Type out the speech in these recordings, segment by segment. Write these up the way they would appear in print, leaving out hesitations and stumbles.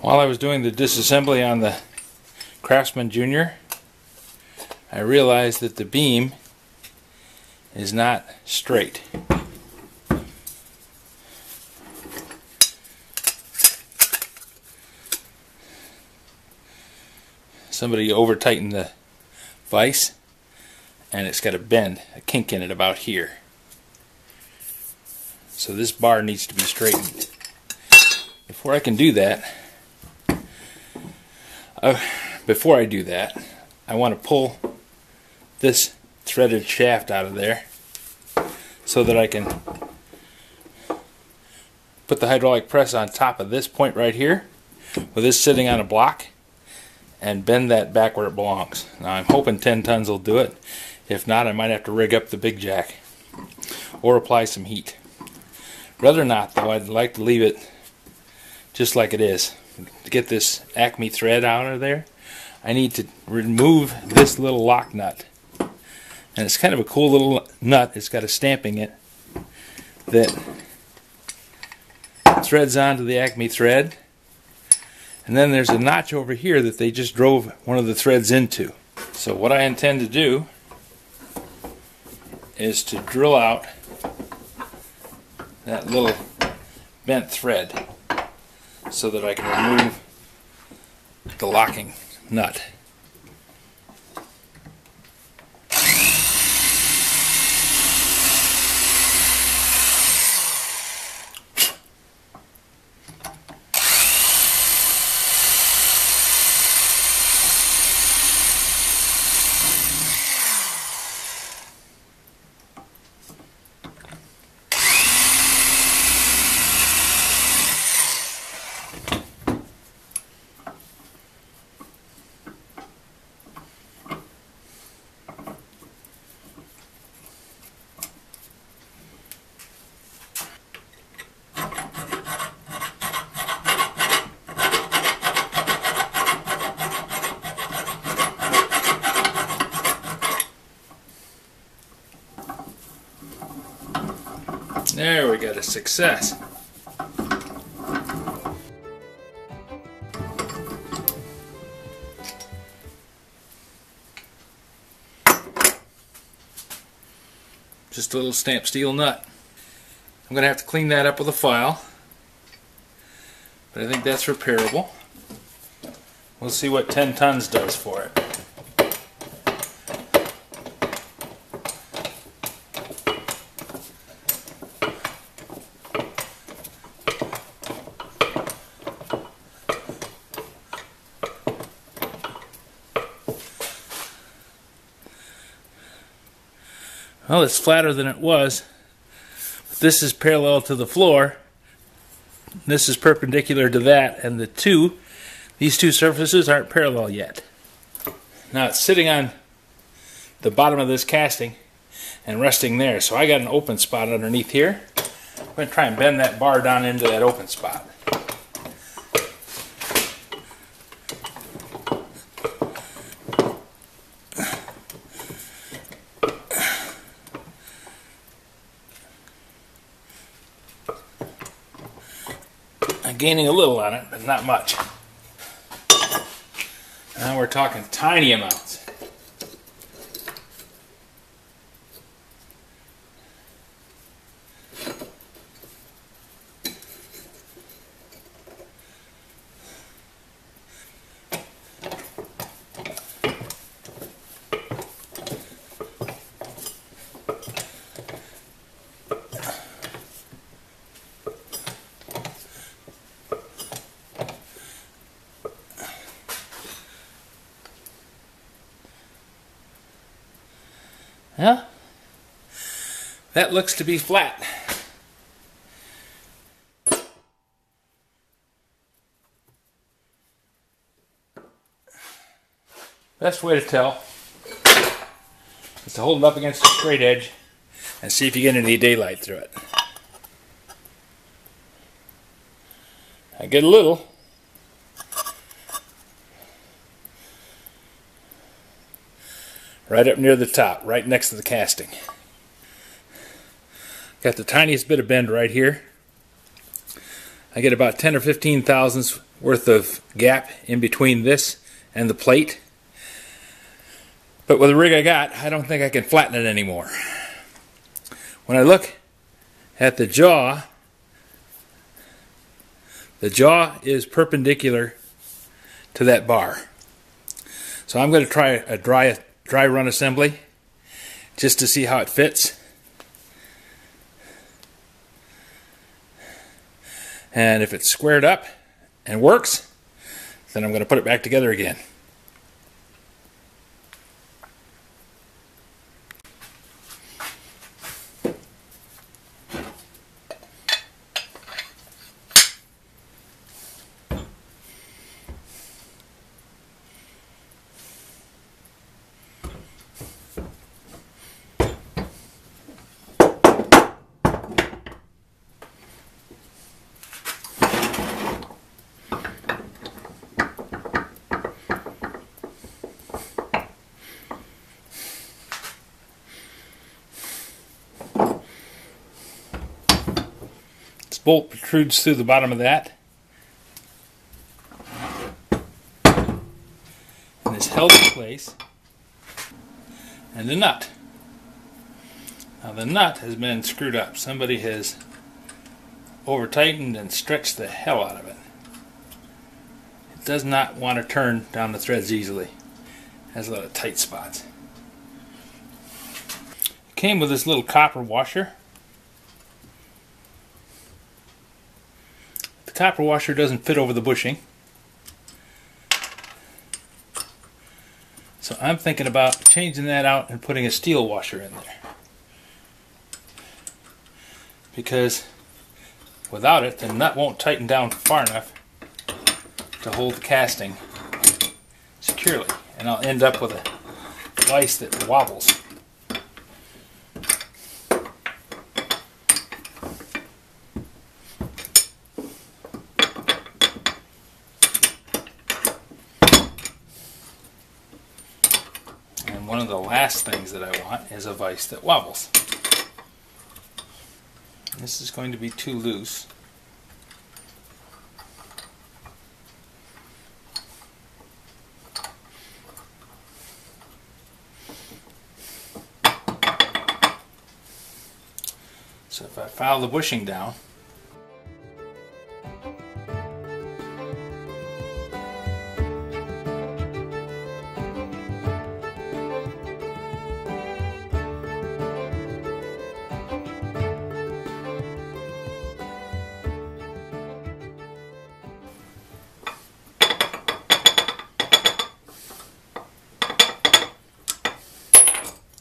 While I was doing the disassembly on the Craftsman Junior, I realized that the beam is not straight. Somebody over tightened the vise and it's got a bend, a kink in it about here. So this bar needs to be straightened. Before I can do that, I want to pull this threaded shaft out of there so that I can put the hydraulic press on top of this point right here with this sitting on a block and bend that back where it belongs. Now I'm hoping 10 tons will do it. If not, I might have to rig up the big jack or apply some heat. Rather not though, I'd like to leave it just like it is. To get this Acme thread out of there, I need to remove this little lock nut. And it's kind of a cool little nut. It's got a stamping it that threads onto the Acme thread. And then there's a notch over here that they just drove one of the threads into. So what I intend to do is to drill out that little bent thread so that I can remove the locking nut. There we got a success. Just a little stamped steel nut. I'm going to have to clean that up with a file, but I think that's repairable. We'll see what 10 tons does for it. Well, it's flatter than it was. This is parallel to the floor. This is perpendicular to that, and these two surfaces aren't parallel yet. Now it's sitting on the bottom of this casting and resting there, so I got an open spot underneath here. I'm going to try and bend that bar down into that open spot. I'm gaining a little on it, but not much. Now we're talking tiny amounts. Yeah, that looks to be flat. Best way to tell is to hold it up against a straight edge and see if you get any daylight through it. I get a little. Right up near the top, right next to the casting. Got the tiniest bit of bend right here. I get about 10 or 15 thousandths worth of gap in between this and the plate. But with the rig I got, I don't think I can flatten it anymore. When I look at the jaw is perpendicular to that bar. So I'm going to try a dry run assembly just to see how it fits. And if it's squared up and works, then I'm going to put it back together again. Bolt protrudes through the bottom of that and is held in place, and the nut. Now the nut has been screwed up. Somebody has over tightened and stretched the hell out of it. It does not want to turn down the threads easily. It has a lot of tight spots. It came with this little copper washer. The copper washer doesn't fit over the bushing, so I'm thinking about changing that out and putting a steel washer in there, because without it the nut won't tighten down far enough to hold the casting securely, and I'll end up with a vise that wobbles. One of the last things that I want is a vise that wobbles. This is going to be too loose. So if I file the bushing down,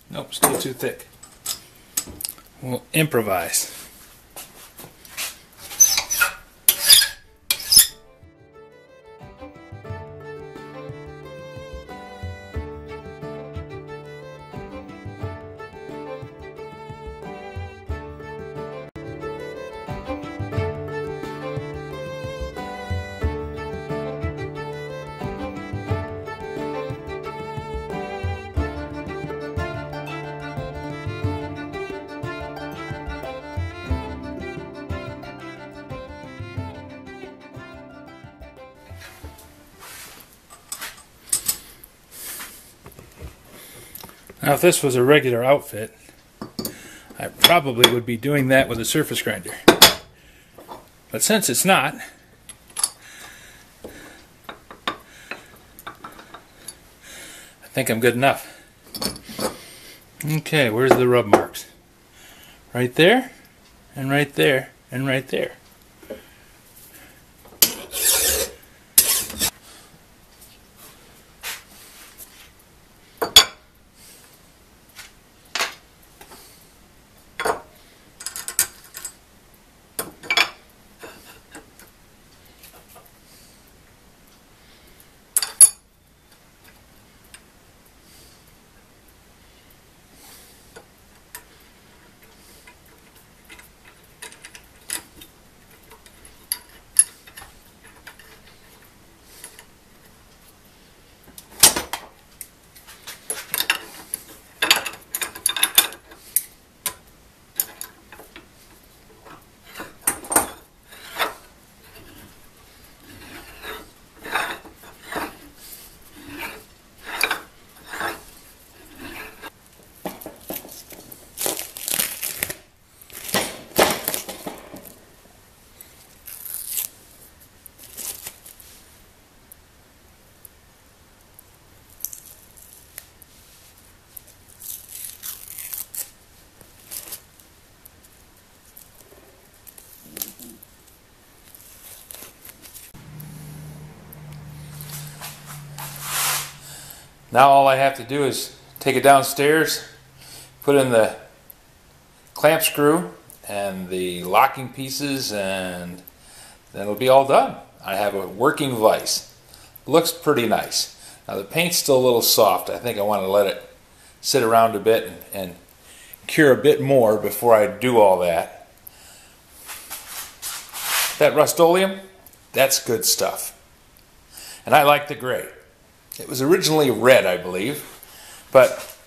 nope, still too thick. We'll improvise. Now if this was a regular outfit, I probably would be doing that with a surface grinder. But since it's not, I think I'm good enough. Okay, where's the rub marks? Right there, and right there, and right there. Now all I have to do is take it downstairs, put in the clamp screw and the locking pieces, and then it'll be all done. I have a working vise. Looks pretty nice. Now the paint's still a little soft. I think I want to let it sit around a bit and cure a bit more before I do all that. That Rust-Oleum, that's good stuff. And I like the gray. It was originally red, I believe, but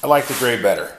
I like the gray better.